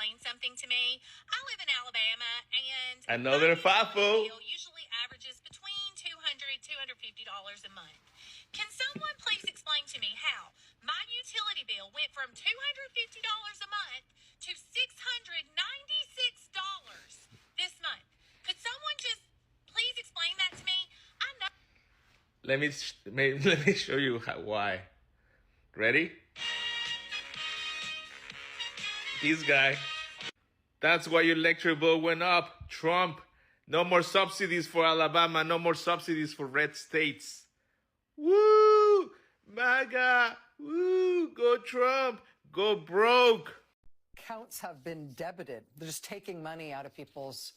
explain something to me? I live in Alabama, and another my utility FAFO. bill usually averages between $200 to $250 a month. Can someone please explain to me how my utility bill went from $250 a month to $696 this month? Could someone just please explain that to me? I know. Let me show you why. Ready? This guy. That's why your electric bill went up. Trump. No more subsidies for Alabama. No more subsidies for red states. Woo! MAGA! Woo! Go Trump! Go broke! Accounts have been debited. They're just taking money out of people's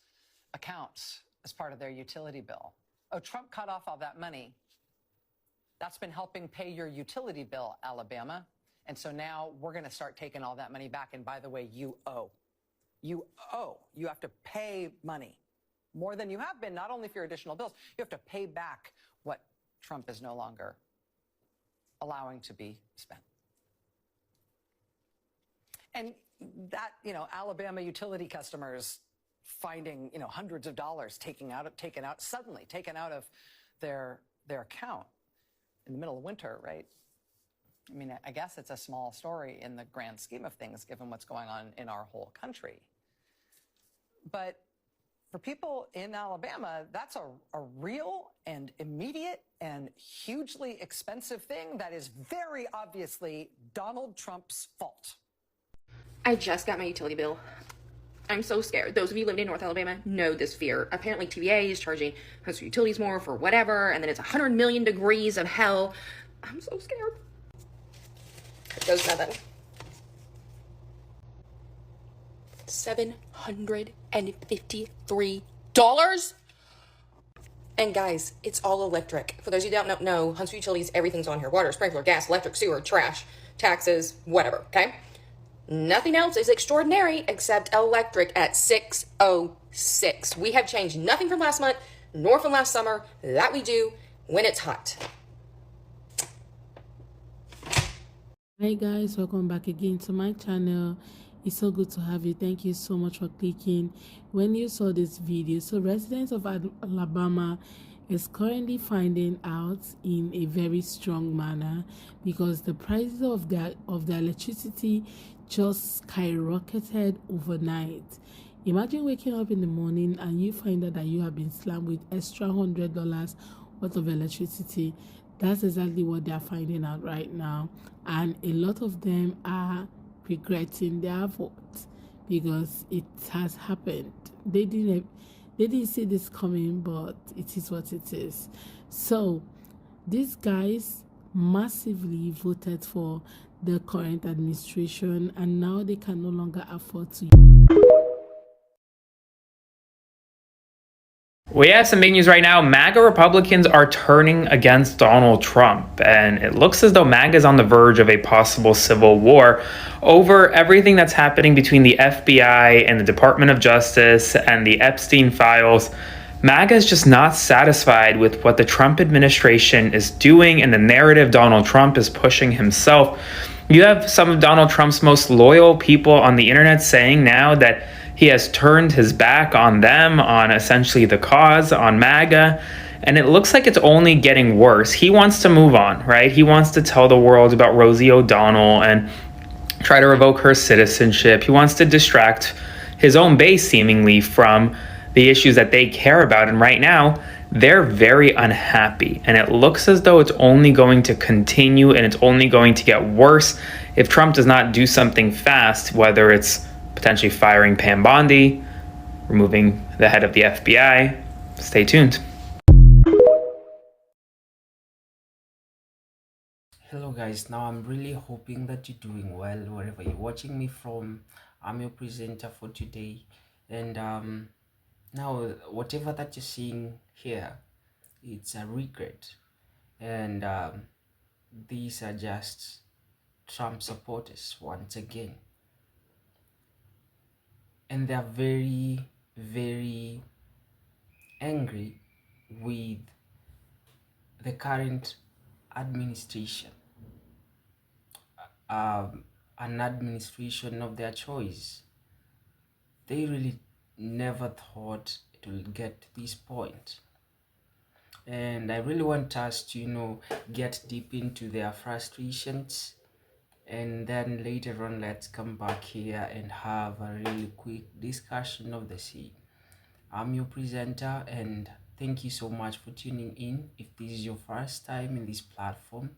accounts as part of their utility bill. Oh, Trump cut off all that money. That's been helping pay your utility bill, Alabama. And so now we're going to start taking all that money back. And by the way, you owe. You owe. You have to pay money more than you have been, not only for your additional bills. You have to pay back what Trump is no longer allowing to be spent. And that, Alabama utility customers finding, hundreds of dollars taken out of their account in the middle of winter, right? I mean, I guess it's a small story in the grand scheme of things, given what's going on in our whole country. But for people in Alabama, that's a real and immediate and hugely expensive thing that is very obviously Donald Trump's fault. I just got my utility bill. I'm so scared. Those of you living in North Alabama know this fear. Apparently TVA is charging host utilities more for whatever, and then it's 100 million degrees of hell. I'm so scared. It goes nothing. $753. And guys, it's all electric. For those of you that don't know, Huntsville Utilities, everything's on here. Water, sprinkler, gas, electric, sewer, trash, taxes, whatever, okay? Nothing else is extraordinary except electric at 606. We have changed nothing from last month, nor from last summer. That we do when it's hot. Hi guys, welcome back again to my channel. It's so good to have you. Thank you so much for clicking when you saw this video. So residents of Alabama is currently finding out in a very strong manner because the prices of the electricity just skyrocketed overnight. Imagine waking up in the morning and you find out that you have been slammed with extra $100 worth of electricity. That's exactly what they're finding out right now, and a lot of them are regretting their vote because it has happened. They didn't see this coming, but it is what it is. So these guys massively voted for the current administration, and now they can no longer afford to. We have some big news right now. MAGA Republicans are turning against Donald Trump, and it looks as though MAGA is on the verge of a possible civil war over everything that's happening between the FBI and the Department of Justice and the Epstein files. MAGA is just not satisfied with what the Trump administration is doing and the narrative Donald Trump is pushing himself. You have some of Donald Trump's most loyal people on the internet saying now that he has turned his back on them, on essentially the cause, on MAGA, and it looks like it's only getting worse. He wants to move on, right? He wants to tell the world about Rosie O'Donnell and try to revoke her citizenship. He wants to distract his own base, seemingly, from the issues that they care about. And right now, they're very unhappy. And it looks as though it's only going to continue and it's only going to get worse if Trump does not do something fast, whether it's potentially firing Pam Bondi, removing the head of the FBI. Stay tuned. Hello guys, now I'm really hoping that you're doing well wherever you're watching me from. I'm your presenter for today, and now whatever that you're seeing here, it's a regret, and these are just Trump supporters once again, and they're very, very angry with the current administration, an administration of their choice. they really never thought it will get to this point. And I really want us to, get deep into their frustrations, and then later on let's come back here and have a really quick discussion of the scene. I'm your presenter, and thank you so much for tuning in. If this is your first time in this platform,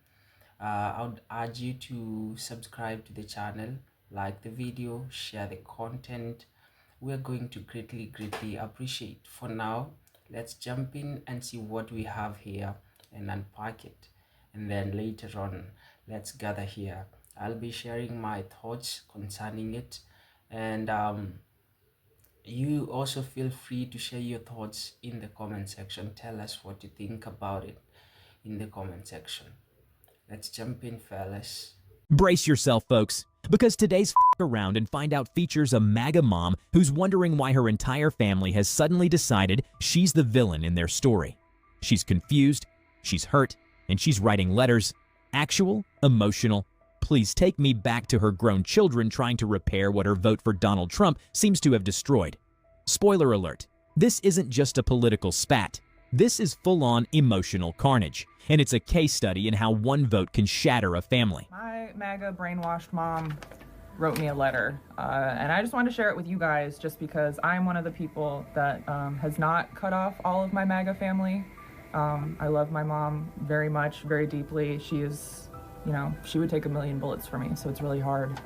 I would urge you to subscribe to the channel, like the video, share the content. We're going to greatly appreciate. For now, let's jump in and see what we have here and unpack it. And then later on, let's gather here. I'll be sharing my thoughts concerning it, and you also feel free to share your thoughts in the comment section. Tell us what you think about it in the comment section. Let's jump in, fellas. Brace yourself, folks, because today's around and find out features a MAGA mom who's wondering why her entire family has suddenly decided she's the villain in their story. She's confused, she's hurt, and she's writing letters. Actual, emotional. Please take me back to her grown children trying to repair what her vote for Donald Trump seems to have destroyed. Spoiler alert, this isn't just a political spat. This is full-on emotional carnage, and it's a case study in how one vote can shatter a family. My MAGA brainwashed mom wrote me a letter, and I just wanted to share it with you guys just because I'm one of the people that has not cut off all of my MAGA family. I love my mom very much, very deeply. She is, she would take 1,000,000 bullets for me, so it's really hard.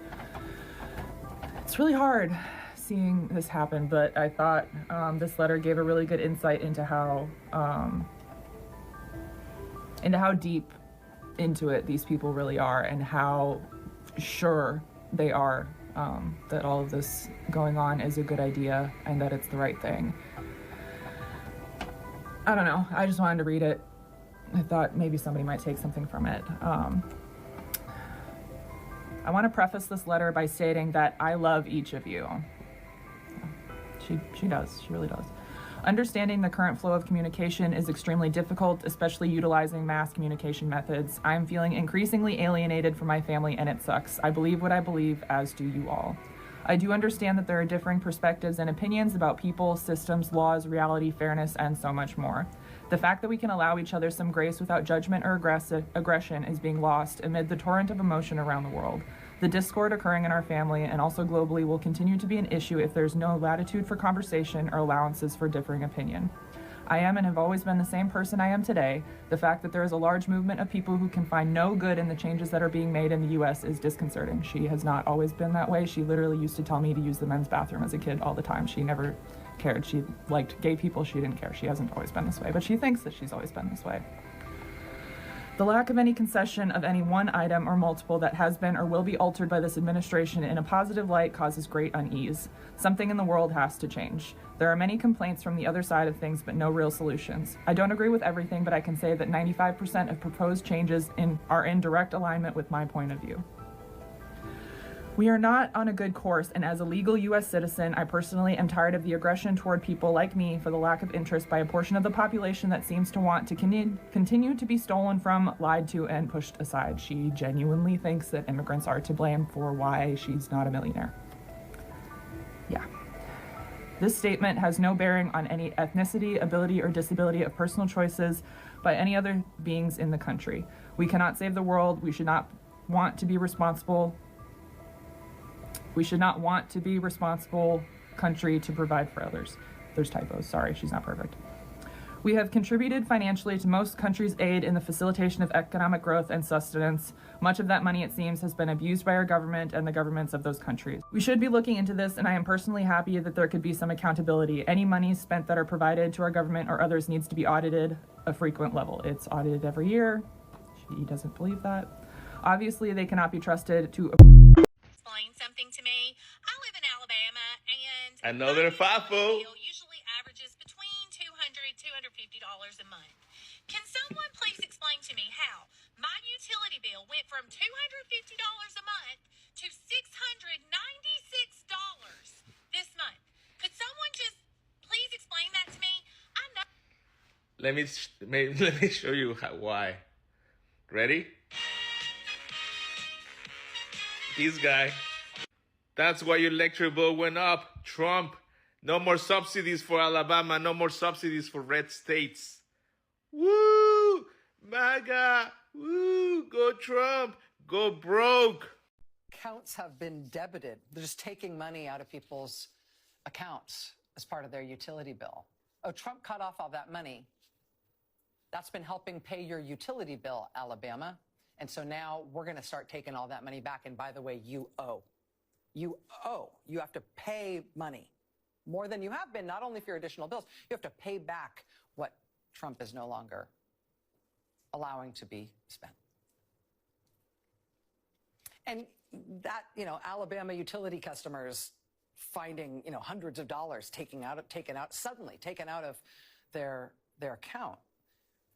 It's really hard seeing this happen, but I thought this letter gave a really good insight into how deep into it these people really are, and how sure they are that all of this going on is a good idea and that it's the right thing. I don't know, I just wanted to read it. I thought maybe somebody might take something from it. I want to preface this letter by stating that I love each of you. She does. She really does. Understanding the current flow of communication is extremely difficult, especially utilizing mass communication methods. I am feeling increasingly alienated from my family, and it sucks. I believe what I believe, as do you all. I do understand that there are differing perspectives and opinions about people, systems, laws, reality, fairness, and so much more. The fact that we can allow each other some grace without judgment or aggression is being lost amid the torrent of emotion around the world. The discord occurring in our family and also globally will continue to be an issue if there's no latitude for conversation or allowances for differing opinion. I am and have always been the same person I am today. The fact that there is a large movement of people who can find no good in the changes that are being made in the US is disconcerting. She has not always been that way. She literally used to tell me to use the men's bathroom as a kid all the time. She never cared. She liked gay people. She didn't care. She hasn't always been this way, but she thinks that she's always been this way. The lack of any concession of any one item or multiple that has been or will be altered by this administration in a positive light causes great unease. Something in the world has to change. There are many complaints from the other side of things, but no real solutions. I don't agree with everything, but I can say that 95% of proposed changes are in direct alignment with my point of view. We are not on a good course, and as a legal U.S. citizen, I personally am tired of the aggression toward people like me for the lack of interest by a portion of the population that seems to want to continue to be stolen from, lied to, and pushed aside. She genuinely thinks that immigrants are to blame for why she's not a millionaire. Yeah. This statement has no bearing on any ethnicity, ability, or disability of personal choices by any other beings in the country. We cannot save the world. We should not want to be responsible country to provide for others. There's typos. Sorry, she's not perfect. We have contributed financially to most countries' aid in the facilitation of economic growth and sustenance. Much of that money, it seems, has been abused by our government and the governments of those countries. We should be looking into this, and I am personally happy that there could be some accountability. Any monies spent that are provided to our government or others needs to be audited a frequent level. It's audited every year. She doesn't believe that. Obviously, they cannot be trusted to explain something to me. I live in Alabama, and Another FAFO. bill usually averages between $250 a month. Can someone please explain to me how my utility bill went from $250 a month to $696 this month? Could someone just please explain that to me? I know. Let me show you why. Ready? This guy. That's why your electric bill went up. Trump, no more subsidies for Alabama, no more subsidies for red states. Woo! MAGA! Woo! Go Trump! Go broke! Accounts have been debited. They're just taking money out of people's accounts as part of their utility bill. Oh, Trump cut off all that money. That's been helping pay your utility bill, Alabama. And so now we're going to start taking all that money back. And by the way, you owe. You owe. You have to pay money more than you have been, not only for your additional bills. You have to pay back what Trump is no longer allowing to be spent. And that, Alabama utility customers finding, hundreds of dollars taken out of their account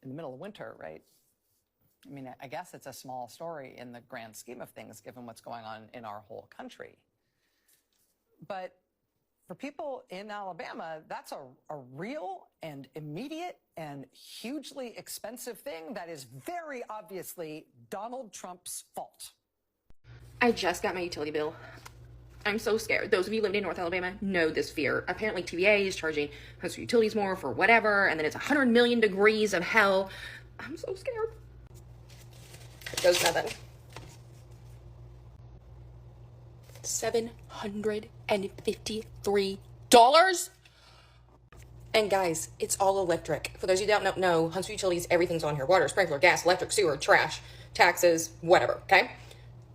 in the middle of winter, right? I mean, I guess it's a small story in the grand scheme of things, given what's going on in our whole country. But for people in Alabama, that's a real and immediate and hugely expensive thing that is very obviously Donald Trump's fault. I just got my utility bill. I'm so scared. Those of you living in North Alabama know this fear. Apparently TVA is charging host utilities more for whatever, and then it's 100 million degrees of hell. I'm so scared. It goes nothing. $753. And guys, it's all electric. For those of you who don't know, Huntsville Utilities, everything's on here. Water, sprinkler, gas, electric, sewer, trash, taxes, whatever, okay?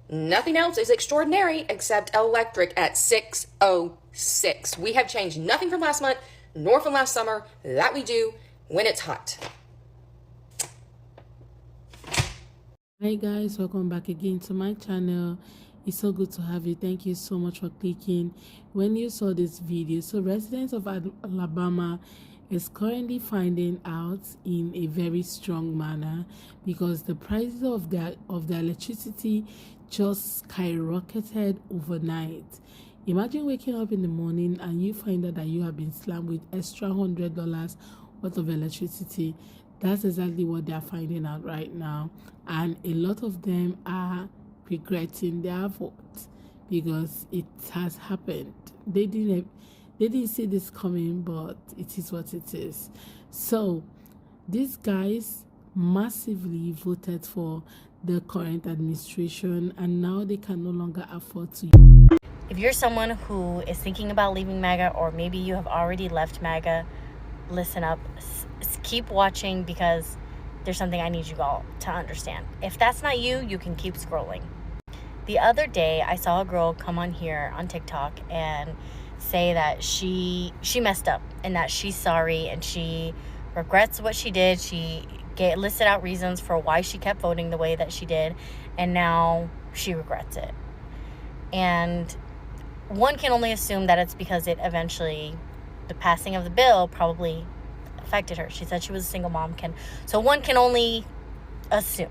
Nothing else is extraordinary except electric at 606. We have changed nothing from last month, nor from last summer. That we do when it's hot. Hi guys, welcome back again to my channel. It's so good to have you. Thank you so much for clicking when you saw this video. So residents of Alabama is currently finding out in a very strong manner because the prices of their electricity just skyrocketed overnight. Imagine waking up in the morning and you find out that you have been slammed with extra $100 worth of electricity. That's exactly what they're finding out right now, and a lot of them are regretting their vote because it has happened. They didn't see this coming, but it is what it is. So these guys massively voted for the current administration, and now they can no longer afford to. If you're someone who is thinking about leaving MAGA, or maybe you have already left MAGA, listen up. Keep watching, because there's something I need you all to understand. If that's not you, you can keep scrolling. The other day, I saw a girl come on here on TikTok and say that she messed up and that she's sorry and she regrets what she did. She listed out reasons for why she kept voting the way that she did, and now she regrets it. And one can only assume that it's because the passing of the bill probably affected her. She said she was a single mom, so one can only assume.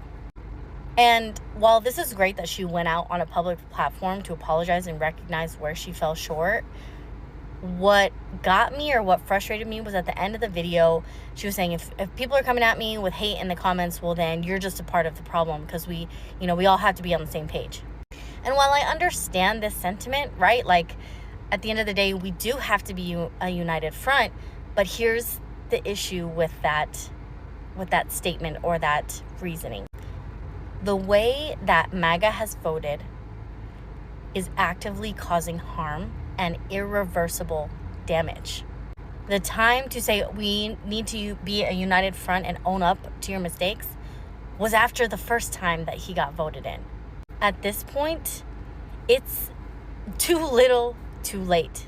And while this is great that she went out on a public platform to apologize and recognize where she fell short, what got me, or what frustrated me, was at the end of the video, she was saying, if people are coming at me with hate in the comments, well, then you're just a part of the problem, because we all have to be on the same page. And while I understand this sentiment, right, like at the end of the day, we do have to be a united front, but here's the issue with that statement or that reasoning. The way that MAGA has voted is actively causing harm and irreversible damage. The time to say we need to be a united front and own up to your mistakes was after the first time that he got voted in. At this point, it's too little, too late.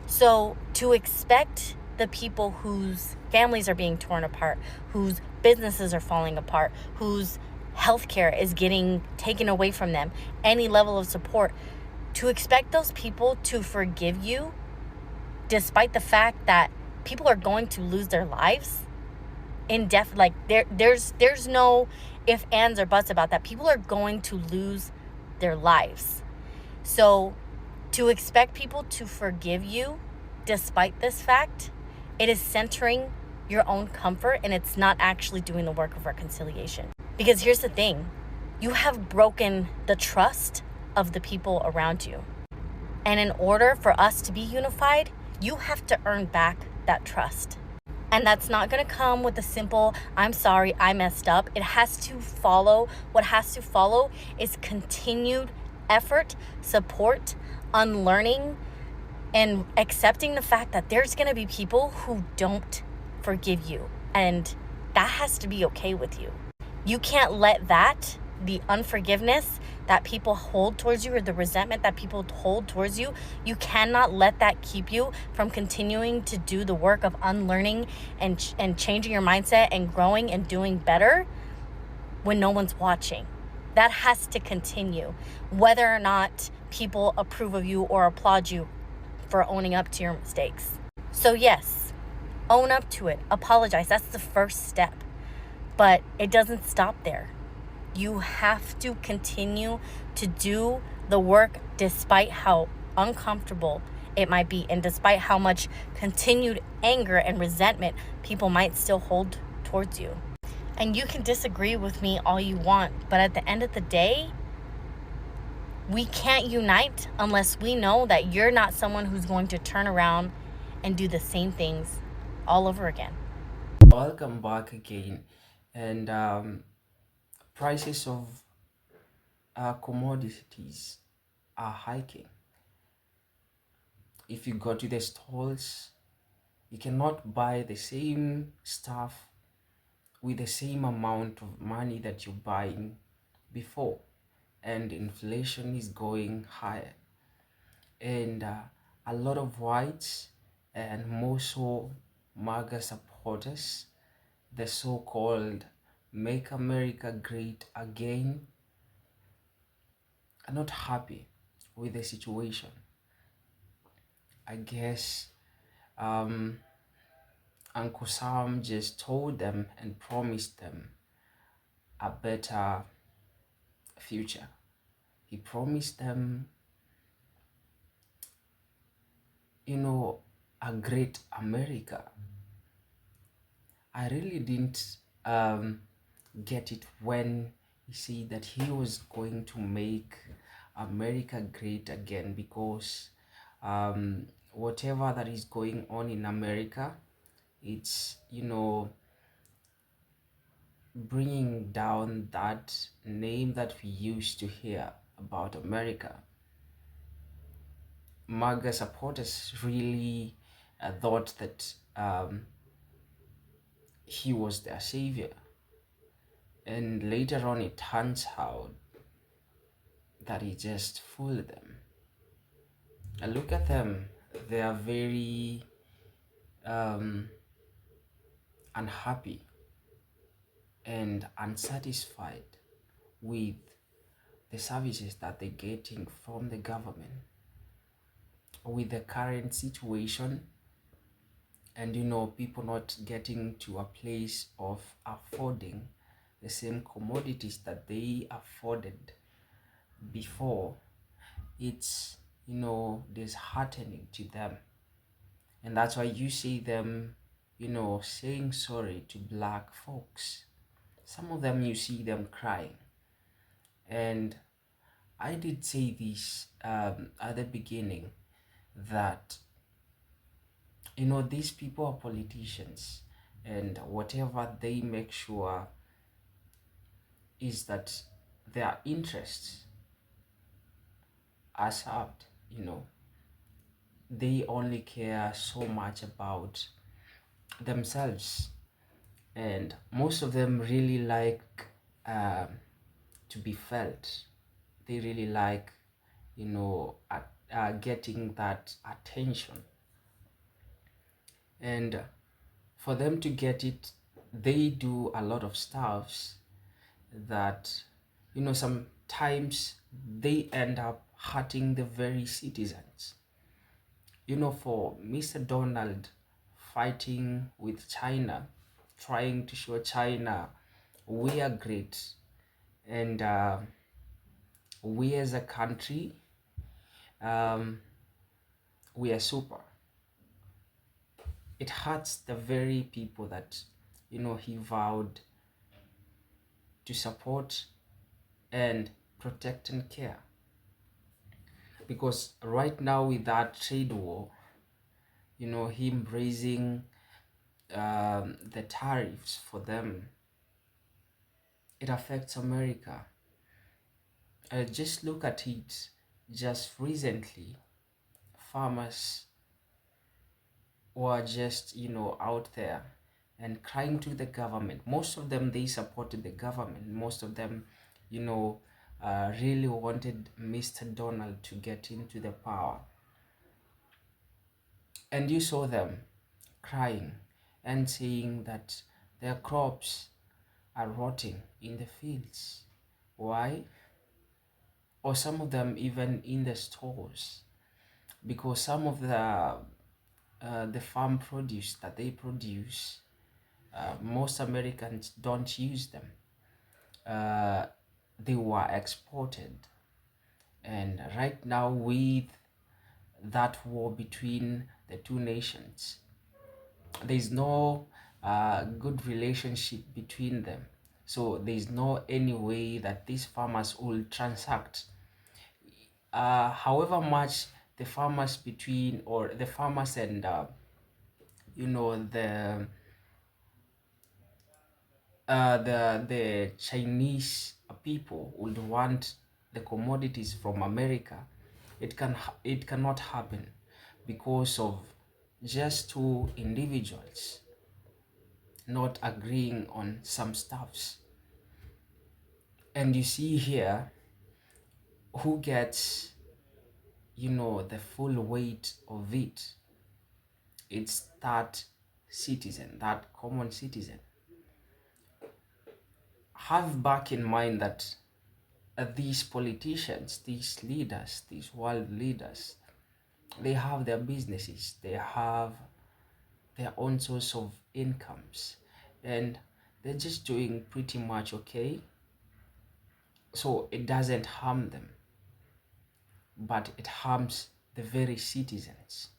So to expect the people whose families are being torn apart, whose businesses are falling apart, whose healthcare is getting taken away from them, any level of support, to expect those people to forgive you despite the fact that people are going to lose their lives there's no ifs, ands, or buts about that. People are going to lose their lives. So to expect people to forgive you despite this fact, it is centering your own comfort, and it's not actually doing the work of reconciliation. Because here's the thing, you have broken the trust of the people around you. And in order for us to be unified, you have to earn back that trust. And that's not going to come with a simple, I'm sorry, I messed up. It has to follow. What has to follow is continued effort, support, unlearning, and accepting the fact that there's going to be people who don't forgive you. And that has to be okay with you. You can't let that, the unforgiveness that people hold towards you, or the resentment that people hold towards you, you cannot let that keep you from continuing to do the work of unlearning and changing your mindset and growing and doing better when no one's watching. That has to continue, whether or not people approve of you or applaud you for owning up to your mistakes. So yes, own up to it, apologize. That's the first step. But it doesn't stop there. You have to continue to do the work despite how uncomfortable it might be, and despite how much continued anger and resentment people might still hold towards you. And you can disagree with me all you want, but at the end of the day, we can't unite unless we know that you're not someone who's going to turn around and do the same things all over again. Welcome back again. And prices of commodities are hiking. If you go to the stalls, you cannot buy the same stuff with the same amount of money that you're buying before, and inflation is going higher. And a lot of whites and more so MAGA supporters, the so-called Make America Great Again, are not happy with the situation. I guess Uncle Sam just told them and promised them a better future. He promised them, a great America. I really didn't get it when he said that he was going to make America great again, because whatever that is going on in America, it's bringing down that name that we used to hear about America. MAGA supporters really thought that he was their savior, and later on it turns out that he just fooled them. And look at them, they are very unhappy and unsatisfied with the services that they're getting from the government, with the current situation, and people not getting to a place of affording the same commodities that they afforded before. It's disheartening to them, and that's why you see them saying sorry to black folks. Some of them, you see them crying. And I did say this at the beginning, that these people are politicians, and whatever they make sure is that their interests are served. They only care so much about themselves, and most of them really like to be felt. They really like getting that attention, and for them to get it, they do a lot of stuffs that sometimes they end up hurting the very citizens. For Mr. Donald fighting with China, trying to show China we are great, and we as a country, we are super. It hurts the very people that he vowed to support and protect and care. because right now with that trade war, you know, him raising the tariffs for them, it affects America. Just look at it. Just recently, farmers were just, you know, out there and crying to the government. Most of them, they supported the government. Most of them, you know, really wanted Mr. Donald to get into the power. And you saw them crying and saying that their crops are rotting in the fields. Why? Or some of them even in the stores, because some of the farm produce that they produce, most Americans don't use them. They were exported, and right now with that war between the two nations, there's no good relationship between them. So there's no any way that these farmers will transact. However much the farmers between, or the farmers and you know, the Chinese people would want the commodities from America, it cannot happen because of just two individuals not agreeing on some stuffs. And you see here who gets, you know, the full weight of it. It's that citizen, that common citizen. Have back in mind that these politicians, these leaders, these world leaders, they have their businesses, they have their own source of incomes, and they're just doing pretty much okay. So it doesn't harm them, but it harms the very citizens.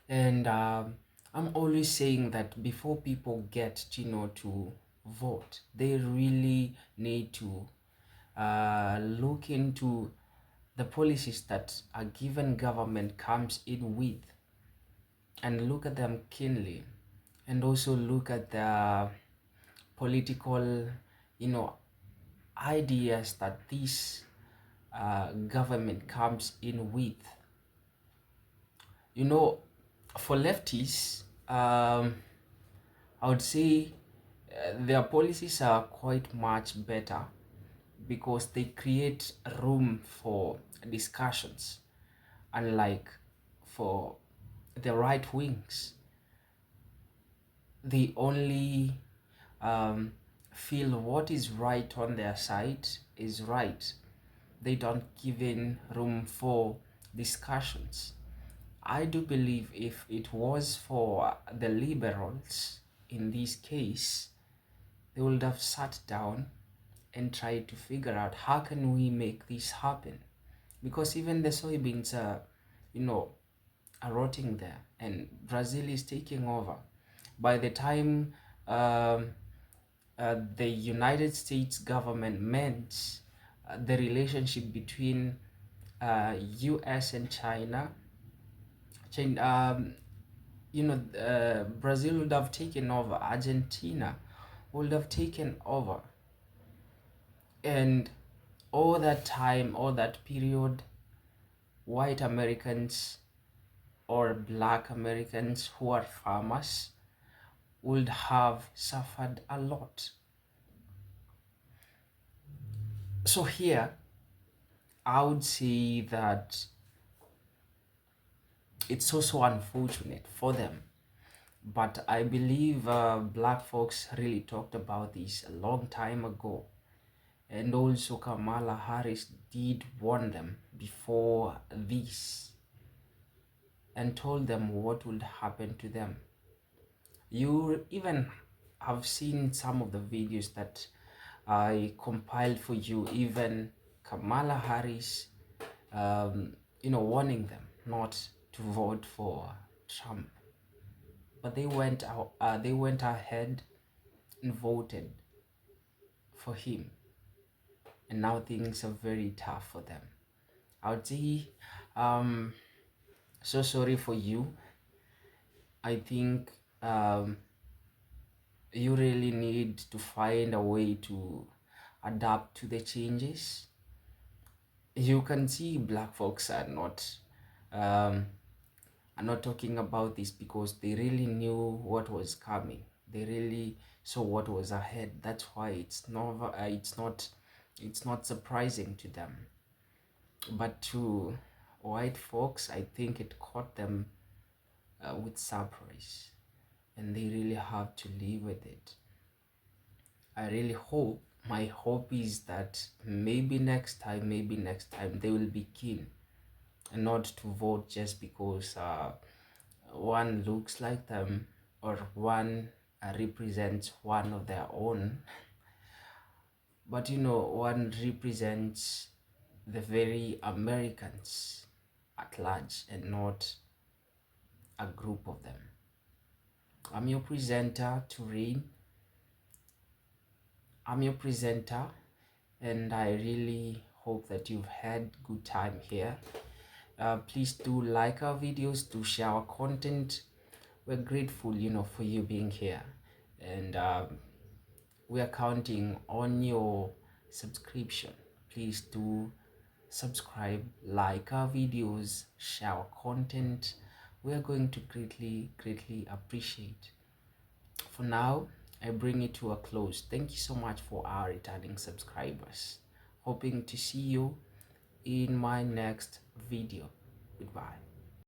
And I'm always saying that before people get, you know, to vote, they really need to look into the policies that a given government comes in with, and look at them keenly, and also look at the political, you know, ideas that this government comes in with. You know, for leftists, I would say their policies are quite much better because they create room for discussions, unlike for the right wings. They only feel what is right on their side is right. They don't give in room for discussions. I do believe if it was for the liberals in this case, they would have sat down and tried to figure out how can we make this happen, because even the soybeans are, you know, are rotting there, and Brazil is taking over. By the time the United States government meant the relationship between US and China, you know, Brazil would have taken over, Argentina would have taken over, and all that time, all that period, white Americans or black Americans who are farmers would have suffered a lot. So here, I would say that it's also unfortunate for them, but I believe black folks really talked about this a long time ago, and also Kamala Harris did warn them before this and told them what would happen to them. You even have seen some of the videos that I compiled for you, even Kamala Harris, you know, warning them not to vote for Trump. But they went out, they went ahead and voted for him, and now things are very tough for them. I would say, so sorry for you. I think you really need to find a way to adapt to the changes. You can see black folks um, are not talking about this because they really knew what was coming. They really saw what was ahead. That's why it's not surprising to them. But to white folks, I think it caught them with surprise, and they really have to live with it. I really hope, my hope is that maybe next time they will be keen and not to vote just because one looks like them or one represents one of their own, but one represents the very Americans at large and not a group of them. I'm your presenter, Turin. I'm your presenter, and I really hope that you've had good time here. Please do like our videos, do share our content. We're grateful, for you being here, and we are counting on your subscription. Please do subscribe, like our videos, share our content. We are going to greatly appreciate. For now, I bring it to a close. Thank you so much for our returning subscribers. Hoping to see you in my next video. Goodbye.